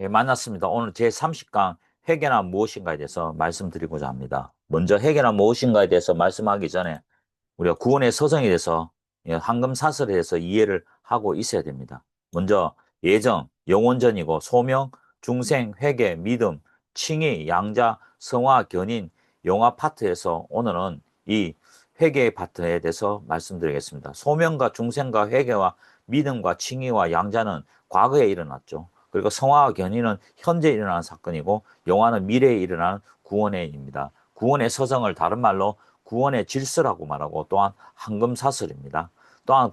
예, 만났습니다. 오늘 제30강 회개란 무엇인가에 대해서 말씀드리고자 합니다. 먼저 회개란 무엇인가에 대해서 말씀하기 전에 우리가 구원의 서정에 대해서 황금 사설에 대해서 이해를 하고 있어야 됩니다. 먼저 예정, 영원전이고 소명, 중생, 회개, 믿음, 칭의, 양자, 성화, 견인, 영화 파트에서 오늘은 이 회개의 파트에 대해서 말씀드리겠습니다. 소명과 중생과 회개와 믿음과 칭의와 양자는 과거에 일어났죠. 그리고 성화와 견인은 현재 일어나는 사건이고 영화는 미래에 일어나는 구원의 일입니다. 구원의 서정을 다른 말로 구원의 질서라고 말하고 또한 황금사슬입니다. 또한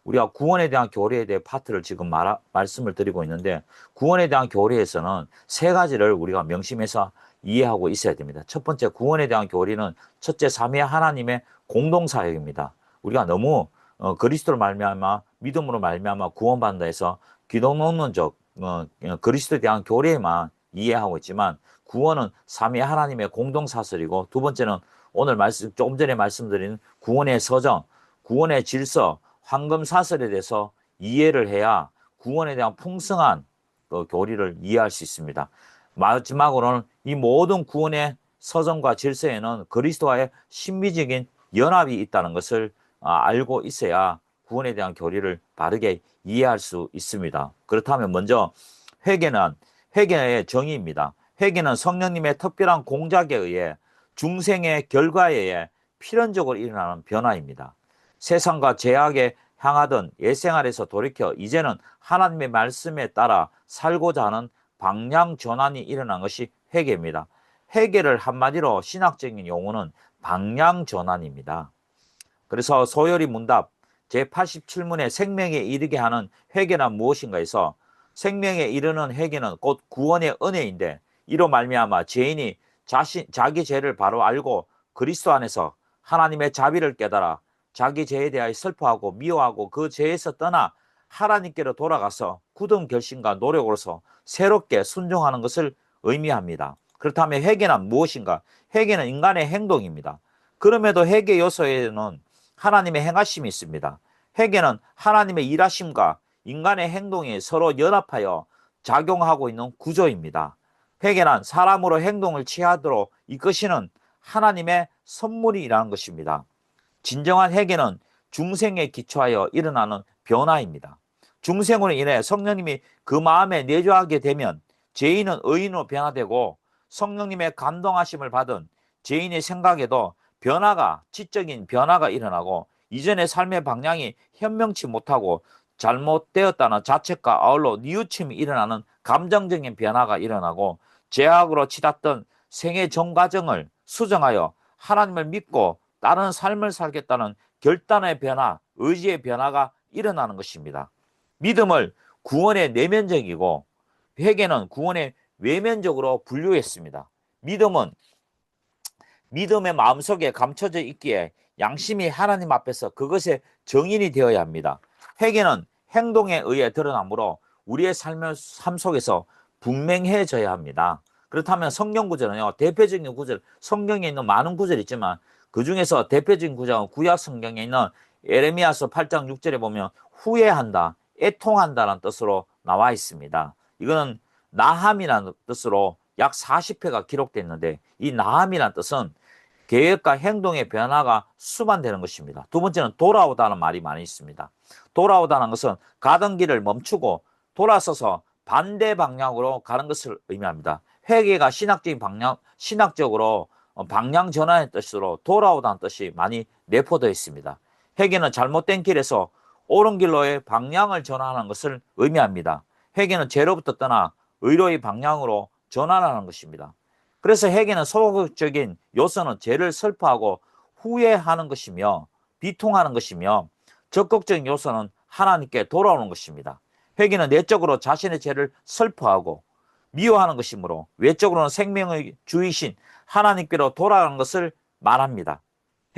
우리가 구원에 대한 교리에 대해 파트를 지금 말씀을 드리고 있는데 구원에 대한 교리에서는 세 가지를 우리가 명심해서 이해하고 있어야 됩니다. 첫 번째, 구원에 대한 교리는 첫째, 삼위 하나님의 공동사역입니다. 우리가 너무 그리스도로 말미암아 믿음으로 말미암아 구원받는다 해서 기독론적 그리스도에 대한 교리에만 이해하고 있지만 구원은 삼위 하나님의 공동사설이고 두 번째는 오늘 조금 전에 말씀드린 구원의 서정, 구원의 질서, 황금사설에 대해서 이해를 해야 구원에 대한 풍성한 교리를 이해할 수 있습니다. 마지막으로는 이 모든 구원의 서정과 질서에는 그리스도와의 신비적인 연합이 있다는 것을 알고 있어야 구원에 대한 교리를 바르게 이해할 수 있습니다. 그렇다면 먼저 회개의 정의입니다. 회개는 성령님의 특별한 공작에 의해 중생의 결과에 의해 필연적으로 일어나는 변화입니다. 세상과 죄악에 향하던 옛생활에서 돌이켜 이제는 하나님의 말씀에 따라 살고자 하는 방향 전환이 일어난 것이 회개입니다. 회개를 한마디로 신학적인 용어는 방향 전환입니다. 그래서 소요리 문답 제87문에 생명에 이르게 하는 회개란 무엇인가에서 생명에 이르는 회개는 곧 구원의 은혜인데 이로 말미암아 죄인이 자기 죄를 바로 알고 그리스도 안에서 하나님의 자비를 깨달아 자기 죄에 대하여 슬퍼하고 미워하고 그 죄에서 떠나 하나님께로 돌아가서 굳은 결심과 노력으로서 새롭게 순종하는 것을 의미합니다. 그렇다면 회개는 무엇인가? 회개는 인간의 행동입니다. 그럼에도 회개 요소에는 하나님의 행하심이 있습니다. 회개는 하나님의 일하심과 인간의 행동이 서로 연합하여 작용하고 있는 구조입니다. 회개는 사람으로 행동을 취하도록 이끄시는 하나님의 선물이라는 것입니다. 진정한 회개는 중생에 기초하여 일어나는 변화입니다. 중생으로 인해 성령님이 그 마음에 내주하게 되면 죄인은 의인으로 변화되고 성령님의 감동하심을 받은 죄인의 생각에도 지적인 변화가 일어나고 이전의 삶의 방향이 현명치 못하고 잘못되었다는 자책과 아울러 뉘우침이 일어나는 감정적인 변화가 일어나고 죄악으로 치닫던 생의 정과정을 수정하여 하나님을 믿고 다른 삶을 살겠다는 결단의 변화, 의지의 변화가 일어나는 것입니다. 믿음을 구원의 내면적이고 회개는 구원의 외면적으로 분류했습니다. 믿음은 믿음의 마음속에 감춰져 있기에 양심이 하나님 앞에서 그것의 정인이 되어야 합니다. 회개는 행동에 의해 드러나므로 우리의 삶 속에서 분명해져야 합니다. 그렇다면 성경 구절은요, 대표적인 구절, 성경에 있는 많은 구절이 있지만 그 중에서 대표적인 구절은 구약 성경에 있는 에레미야서 8장 6절에 보면 후회한다, 애통한다는 뜻으로 나와 있습니다. 이거는 나함이라는 뜻으로 약 40회가 기록됐는데 이 나함이라는 뜻은 계획과 행동의 변화가 수반되는 것입니다. 두 번째는 돌아오다는 말이 많이 있습니다. 돌아오다는 것은 가던 길을 멈추고 돌아서서 반대 방향으로 가는 것을 의미합니다. 회개가 신학적으로 방향 전환의 뜻으로 돌아오다는 뜻이 많이 내포되어 있습니다. 회개는 잘못된 길에서 옳은 길로의 방향을 전환하는 것을 의미합니다. 회개는 죄로부터 떠나 의로의 방향으로 전환하는 것입니다. 그래서 회개는 소극적인 요소는 죄를 슬퍼하고 후회하는 것이며 비통하는 것이며 적극적인 요소는 하나님께 돌아오는 것입니다. 회개는 내적으로 자신의 죄를 슬퍼하고 미워하는 것이므로 외적으로는 생명의 주이신 하나님께로 돌아가는 것을 말합니다.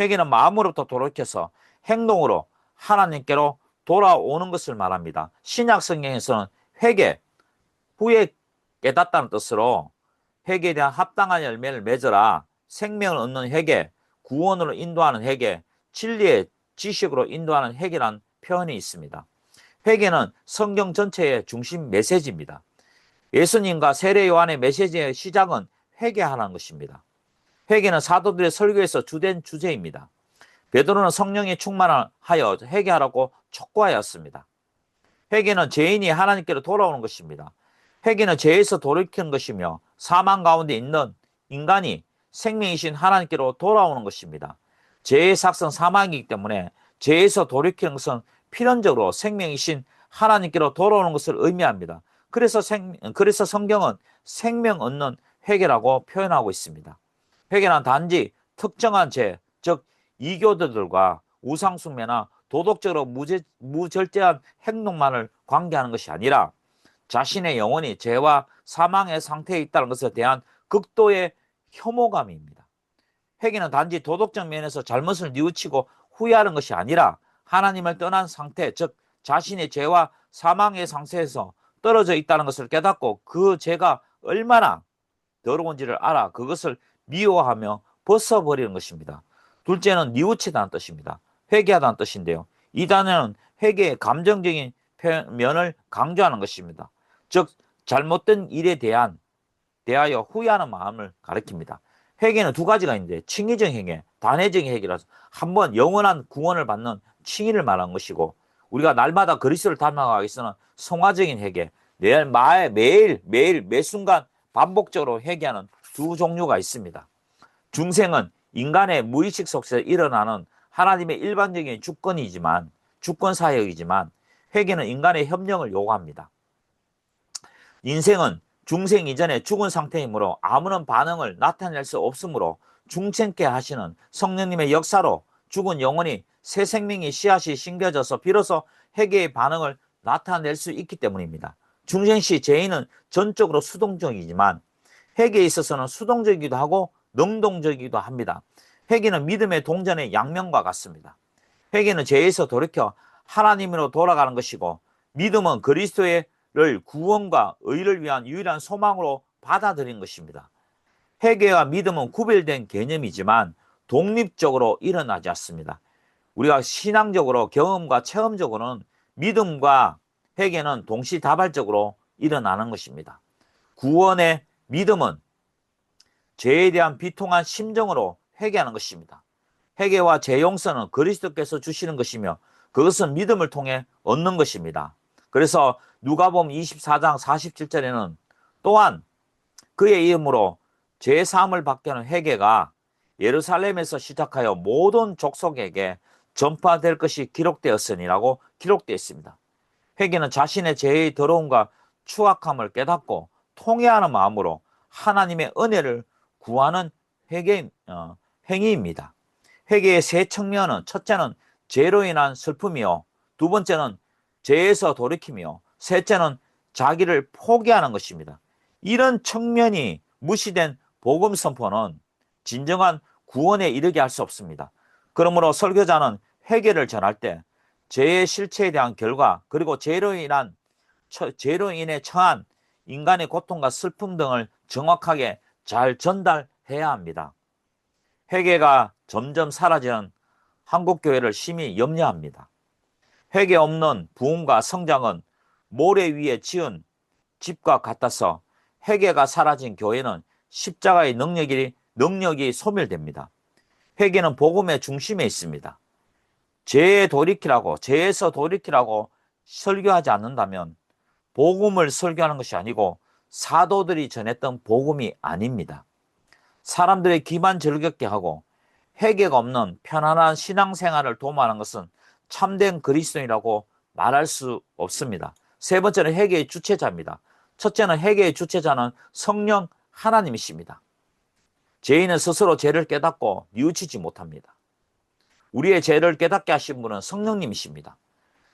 회개는 마음으로부터 돌이켜서 행동으로 하나님께로 돌아오는 것을 말합니다. 신약 성경에서는 회개, 후에 깨닫다는 뜻으로 회개에 대한 합당한 열매를 맺어라, 생명을 얻는 회개, 구원으로 인도하는 회개, 진리의 지식으로 인도하는 회개라는 표현이 있습니다. 회개는 성경 전체의 중심 메시지입니다. 예수님과 세례 요한의 메시지의 시작은 회개하라는 것입니다. 회개는 사도들의 설교에서 주된 주제입니다. 베드로는 성령이 충만하여 회개하라고 촉구하였습니다. 회개는 죄인이 하나님께로 돌아오는 것입니다. 회개는 죄에서 돌이키는 것이며 사망 가운데 있는 인간이 생명이신 하나님께로 돌아오는 것입니다. 죄의 삭은 사망이기 때문에 죄에서 돌이키는 것은 필연적으로 생명이신 하나님께로 돌아오는 것을 의미합니다. 그래서 성경은 생명 얻는 회개라고 표현하고 있습니다. 회개는 단지 특정한 죄, 즉 이교도들과 우상숭배나 도덕적으로 무절제한 행동만을 관계하는 것이 아니라 자신의 영혼이 죄와 사망의 상태에 있다는 것에 대한 극도의 혐오감입니다. 회개는 단지 도덕적 면에서 잘못을 뉘우치고 후회하는 것이 아니라 하나님을 떠난 상태, 즉 자신의 죄와 사망의 상태에서 떨어져 있다는 것을 깨닫고 그 죄가 얼마나 더러운지를 알아 그것을 미워하며 벗어버리는 것입니다. 둘째는 뉘우치다는 뜻입니다. 회개하다는 뜻인데요. 이 단어는 회개의 감정적인 면을 강조하는 것입니다. 즉 잘못된 일에 대하여 후회하는 마음을 가리킵니다. 회개는 두 가지가 있는데 칭의적 회개, 단회적 회개라서 한번 영원한 구원을 받는 칭의를 말하는 것이고 우리가 날마다 그리스도를 닮아가기 위해서는 성화적인 회개, 매일 매 순간 반복적으로 회개하는 두 종류가 있습니다. 중생은 인간의 무의식 속에서 일어나는 하나님의 일반적인 주권 사역이지만 회개는 인간의 협력을 요구합니다. 인생은 중생 이전에 죽은 상태이므로 아무런 반응을 나타낼 수 없으므로 중생케 하시는 성령님의 역사로 죽은 영혼이 새 생명의 씨앗이 심겨져서 비로소 회개의 반응을 나타낼 수 있기 때문입니다. 중생시 죄인은 전적으로 수동적이지만 회개에 있어서는 수동적이기도 하고 능동적이기도 합니다. 회개는 믿음의 동전의 양면과 같습니다. 회개는 죄에서 돌이켜 하나님으로 돌아가는 것이고 믿음은 그리스도를 구원과 의를 위한 유일한 소망으로 받아들인 것입니다. 회개와 믿음은 구별된 개념이지만 독립적으로 일어나지 않습니다. 우리가 신앙적으로 경험과 체험적으로는 믿음과 회개는 동시다발적으로 일어나는 것입니다. 구원의 믿음은 죄에 대한 비통한 심정으로 회개하는 것입니다. 회개와 죄 용서는 그리스도께서 주시는 것이며 그것은 믿음을 통해 얻는 것입니다. 그래서 누가복음 24장 47절에는 또한 그의 이름으로 죄 사함을 받게 하는 회개가 예루살렘에서 시작하여 모든 족속에게 전파될 것이 기록되었으니라고 기록되어 있습니다. 회개는 자신의 죄의 더러움과 추악함을 깨닫고 통회하는 마음으로 하나님의 은혜를 구하는 행위입니다. 회개의 세 측면은 첫째는 죄로 인한 슬픔이요, 두 번째는 죄에서 돌이키며 셋째는 자기를 포기하는 것입니다. 이런 측면이 무시된 복음 선포는 진정한 구원에 이르게 할 수 없습니다. 그러므로 설교자는 회개를 전할 때 죄의 실체에 대한 결과 그리고 죄로 인해 처한 인간의 고통과 슬픔 등을 정확하게 잘 전달해야 합니다. 회개가 점점 사라지는 한국교회를 심히 염려합니다. 회개 없는 부흥과 성장은 모래 위에 지은 집과 같아서 회개가 사라진 교회는 십자가의 능력이 소멸됩니다. 회개는 복음의 중심에 있습니다. 죄에서 돌이키라고 설교하지 않는다면 복음을 설교하는 것이 아니고 사도들이 전했던 복음이 아닙니다. 사람들의 기만 즐겁게 하고 회개가 없는 편안한 신앙생활을 도모하는 것은 참된 그리스도인이라고 말할 수 없습니다. 세 번째는 회개의 주체자입니다. 첫째는 회개의 주체자는 성령 하나님이십니다. 죄인은 스스로 죄를 깨닫고 뉘우치지 못합니다. 우리의 죄를 깨닫게 하신 분은 성령님이십니다.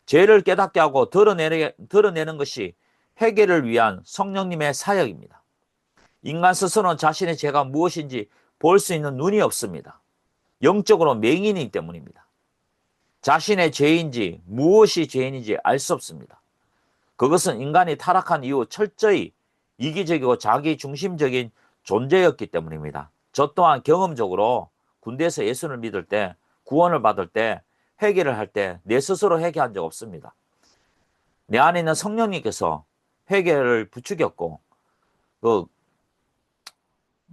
죄를 깨닫게 하고 드러내는 것이 회개를 위한 성령님의 사역입니다. 인간 스스로는 자신의 죄가 무엇인지 볼 수 있는 눈이 없습니다. 영적으로 맹인이기 때문입니다. 자신의 죄인지 무엇이 죄인인지 알 수 없습니다. 그것은 인간이 타락한 이후 철저히 이기적이고 자기중심적인 존재였기 때문입니다. 저 또한 경험적으로 군대에서 예수를 믿을 때, 구원을 받을 때, 회개를 할 때 내 스스로 회개한 적 없습니다. 내 안에 있는 성령님께서 회개를 부추겼고 그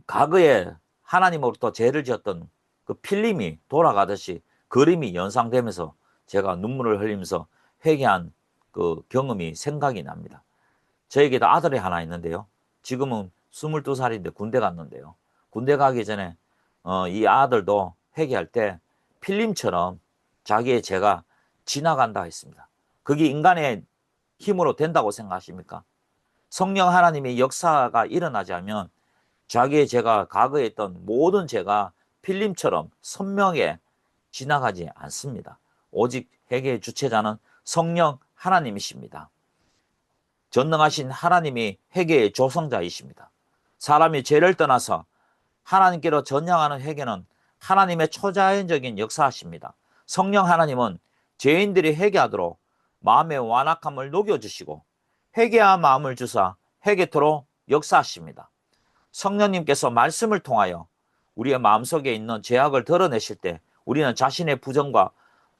과거에 하나님으로부터 죄를 지었던 그 필름이 돌아가듯이 그림이 연상되면서 제가 눈물을 흘리면서 회개한 그 경험이 생각이 납니다. 저에게도 아들이 하나 있는데요. 지금은 22살인데 군대 갔는데요. 군대 가기 전에 이 아들도 회개할 때 필름처럼 자기의 죄가 지나간다 했습니다. 그게 인간의 힘으로 된다고 생각하십니까? 성령 하나님의 역사가 일어나지 않으면 자기의 죄가 과거에 있던 모든 죄가 필름처럼 선명하게 지나가지 않습니다. 오직 회개의 주체자는 성령 하나님이십니다. 전능하신 하나님이 회개의 조성자이십니다. 사람이 죄를 떠나서 하나님께로 전향하는 회개는 하나님의 초자연적인 역사이십니다. 성령 하나님은 죄인들이 회개하도록 마음의 완악함을 녹여주시고 회개한 마음을 주사 회개토록 역사하십니다. 성령님께서 말씀을 통하여 우리의 마음속에 있는 죄악을 드러내실 때 우리는 자신의 부정과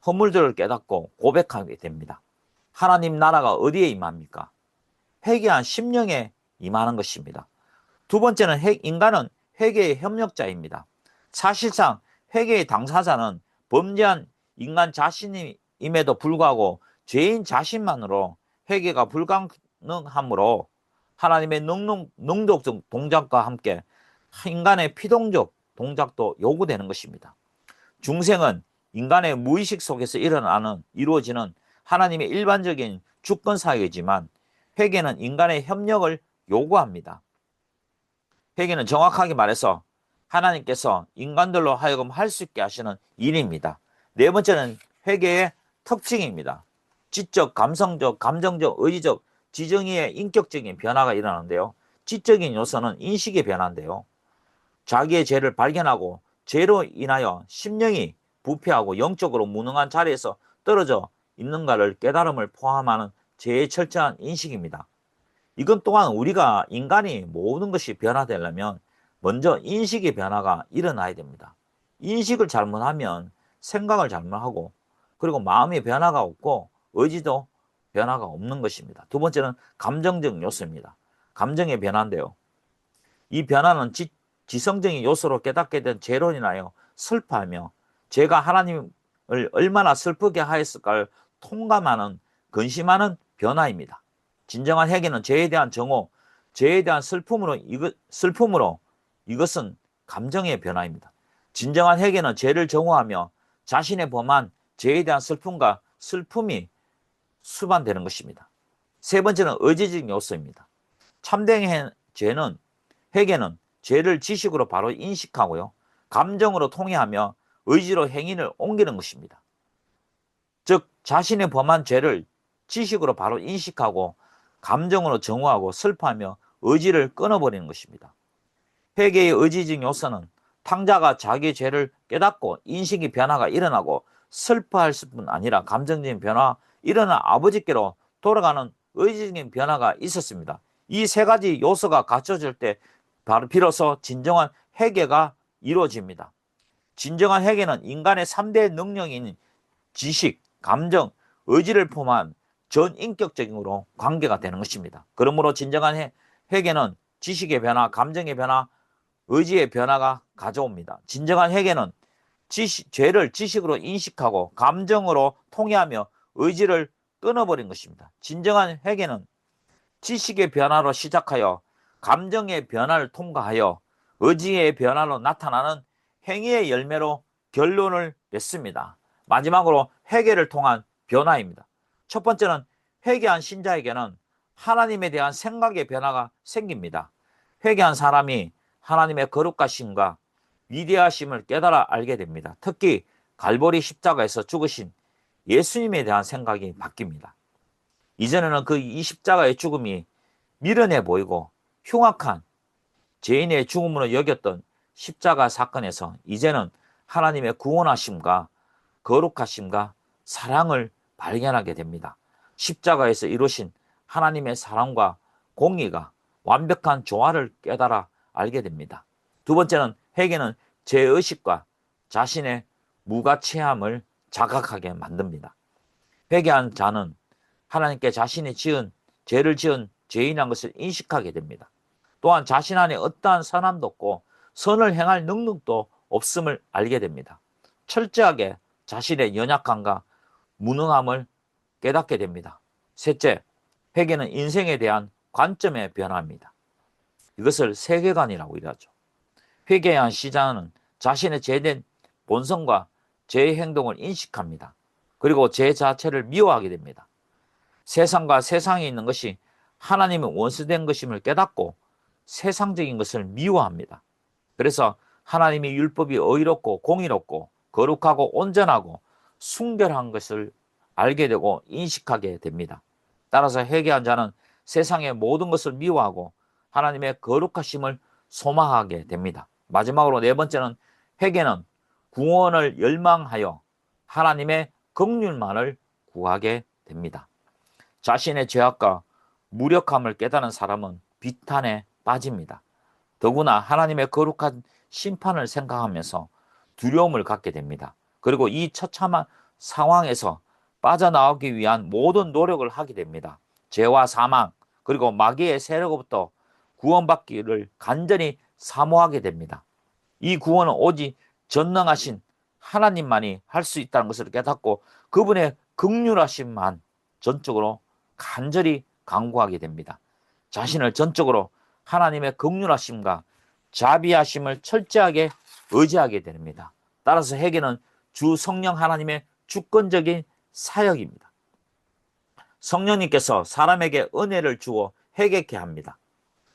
허물들을 깨닫고 고백하게 됩니다. 하나님 나라가 어디에 임합니까? 회개한 심령에 임하는 것입니다. 두 번째는 인간은 회개의 협력자입니다. 사실상 회개의 당사자는 범죄한 인간 자신임에도 불구하고 죄인 자신만으로 회개가 불가능하므로 하나님의 능동적 동작과 함께 인간의 피동적 동작도 요구되는 것입니다. 중생은 인간의 무의식 속에서 이루어지는 하나님의 일반적인 주권 사유이지만 회개는 인간의 협력을 요구합니다. 회개는 정확하게 말해서 하나님께서 인간들로 하여금 할 수 있게 하시는 일입니다. 네 번째는 회개의 특징입니다. 지적, 감성적, 감정적, 의지적, 지정의의 인격적인 변화가 일어나는데요. 지적인 요소는 인식의 변화인데요. 자기의 죄를 발견하고 죄로 인하여 심령이 부패하고 영적으로 무능한 자리에서 떨어져 있는가를 깨달음을 포함하는 죄의 철저한 인식입니다. 이건 또한 우리가 인간이 모든 것이 변화되려면 먼저 인식의 변화가 일어나야 됩니다. 인식을 잘못하면 생각을 잘못하고 그리고 마음의 변화가 없고 의지도 변화가 없는 것입니다. 두 번째는 감정적 요소입니다. 감정의 변화인데요. 이 변화는 지성적인 요소로 깨닫게 된 죄로 인하여 슬퍼하며 죄가 하나님을 얼마나 슬프게 하였을까를 통감하는 근심하는 변화입니다. 진정한 회개는 죄에 대한 정오, 죄에 대한 슬픔으로 이것은 감정의 변화입니다. 진정한 회개는 죄를 정오하며 자신의 범한 죄에 대한 슬픔이 수반되는 것입니다. 세 번째는 의지적 요소입니다. 참된 회개는 죄를 지식으로 바로 인식하고요. 감정으로 통해하며 의지로 행위를 옮기는 것입니다. 즉 자신의 범한 죄를 지식으로 바로 인식하고 감정으로 정오하고 슬퍼하며 의지를 끊어버리는 것입니다. 회개의 의지적 요소는 탕자가 자기 죄를 깨닫고 인식의 변화가 일어나고 슬퍼할 뿐 아니라 감정적인 변화, 일어난 아버지께로 돌아가는 의지적인 변화가 있었습니다. 이 세 가지 요소가 갖춰질 때 바로 비로소 진정한 회개가 이루어집니다. 진정한 회개는 인간의 3대 능력인 지식, 감정, 의지를 포함한 전인격적으로 관계가 되는 것입니다. 그러므로 진정한 회개는 지식의 변화, 감정의 변화, 의지의 변화가 가져옵니다. 진정한 회개는 죄를 지식으로 인식하고 감정으로 통해하며 의지를 끊어버린 것입니다. 진정한 회개는 지식의 변화로 시작하여 감정의 변화를 통과하여 의지의 변화로 나타나는 행위의 열매로 결론을 맺습니다. 마지막으로 회개를 통한 변화입니다. 첫 번째는 회개한 신자에게는 하나님에 대한 생각의 변화가 생깁니다. 회개한 사람이 하나님의 거룩하심과 위대하심을 깨달아 알게 됩니다. 특히 갈보리 십자가에서 죽으신 예수님에 대한 생각이 바뀝니다. 이전에는 이 십자가의 죽음이 미련해 보이고 흉악한 죄인의 죽음으로 여겼던 십자가 사건에서 이제는 하나님의 구원하심과 거룩하심과 사랑을 발견하게 됩니다. 십자가에서 이루신 하나님의 사랑과 공의가 완벽한 조화를 깨달아 알게 됩니다. 두 번째는 회개는 죄의식과 자신의 무가치함을 자각하게 만듭니다. 회개한 자는 하나님께 자신이 죄를 지은 죄인한 것을 인식하게 됩니다. 또한 자신 안에 어떠한 선함도 없고 선을 행할 능력도 없음을 알게 됩니다. 철저하게 자신의 연약함과 무능함을 깨닫게 됩니다. 셋째, 회개는 인생에 대한 관점의 변화입니다. 이것을 세계관이라고 이러죠. 회개의 한 시작은 자신의 죄된 본성과 죄의 행동을 인식합니다. 그리고 죄 자체를 미워하게 됩니다. 세상과 세상에 있는 것이 하나님의 원수된 것임을 깨닫고 세상적인 것을 미워합니다. 그래서 하나님의 율법이 의롭고 공의롭고 거룩하고 온전하고 순결한 것을 알게 되고 인식하게 됩니다. 따라서 회개한 자는 세상의 모든 것을 미워하고 하나님의 거룩하심을 소망하게 됩니다. 마지막으로 네 번째는 회개는 구원을 열망하여 하나님의 긍휼만을 구하게 됩니다. 자신의 죄악과 무력함을 깨달은 사람은 비탄에 빠집니다. 더구나 하나님의 거룩한 심판을 생각하면서 두려움을 갖게 됩니다. 그리고 이 처참한 상황에서 빠져나오기 위한 모든 노력을 하게 됩니다. 죄와 사망 그리고 마귀의 세력으로부터 구원받기를 간절히 사모하게 됩니다. 이 구원은 오직 전능하신 하나님만이 할 수 있다는 것을 깨닫고 그분의 긍휼하심만 전적으로 간절히 간구하게 됩니다. 자신을 전적으로 하나님의 긍휼하심과 자비하심을 철저하게 의지하게 됩니다. 따라서 회개는 주 성령 하나님의 주권적인 사역입니다. 성령님께서 사람에게 은혜를 주어 회개케 합니다.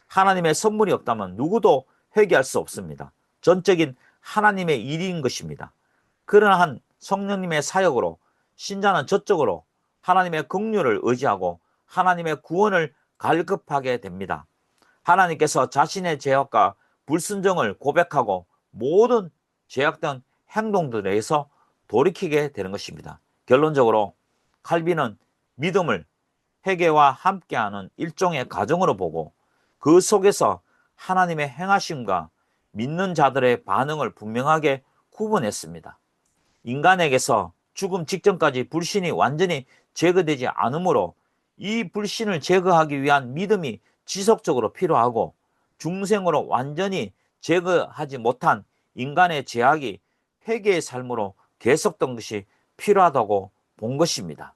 하나님의 선물이 없다면 누구도 회개할 수 없습니다. 전적인 하나님의 일인 것입니다. 그러한 성령님의 사역으로 신자는 저쪽으로 하나님의 긍휼을 의지하고 하나님의 구원을 갈급하게 됩니다. 하나님께서 자신의 죄악과 불순종을 고백하고 모든 죄악된 행동들에서 돌이키게 되는 것입니다. 결론적으로 칼빈은 믿음을 회개와 함께하는 일종의 과정으로 보고 그 속에서 하나님의 행하심과 믿는 자들의 반응을 분명하게 구분했습니다. 인간에게서 죽음 직전까지 불신이 완전히 제거되지 않으므로 이 불신을 제거하기 위한 믿음이 지속적으로 필요하고 중생으로 완전히 제거하지 못한 인간의 죄악이 회개의 삶으로 계속된 것이 필요하다고 본 것입니다.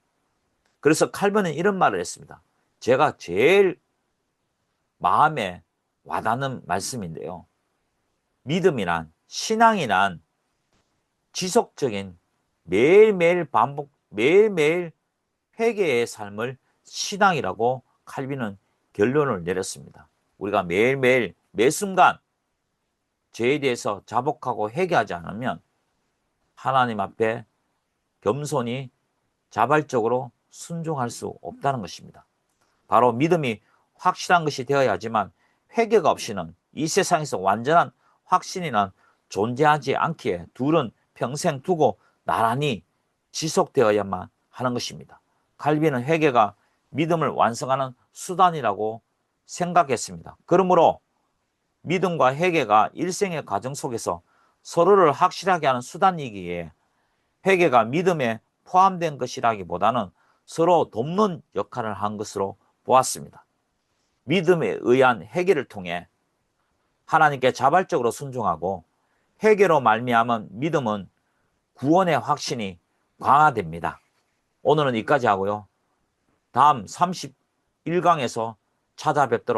그래서 칼빈은 이런 말을 했습니다. 제가 제일 마음에 와닿는 말씀인데요. 믿음이란 신앙이란 지속적인 매일매일 반복 매일매일 회개의 삶을 신앙이라고 칼빈은 결론을 내렸습니다. 우리가 매일매일 매 순간 죄에 대해서 자복하고 회개하지 않으면 하나님 앞에 겸손히 자발적으로 순종할 수 없다는 것입니다. 바로 믿음이 확실한 것이 되어야 하지만 회개가 없이는 이 세상에서 완전한 확신이란 존재하지 않기에 둘은 평생 두고 나란히 지속되어야만 하는 것입니다. 칼빈은 회개가 믿음을 완성하는 수단이라고 생각했습니다. 그러므로 믿음과 회개가 일생의 과정 속에서 서로를 확실하게 하는 수단이기에 회개가 믿음에 포함된 것이라기보다는 서로 돕는 역할을 한 것으로 보았습니다. 믿음에 의한 회개를 통해 하나님께 자발적으로 순종하고 회개로 말미암은 믿음은 구원의 확신이 강화됩니다. 오늘은 여기까지 하고요. 다음 31강에서 찾아뵙도록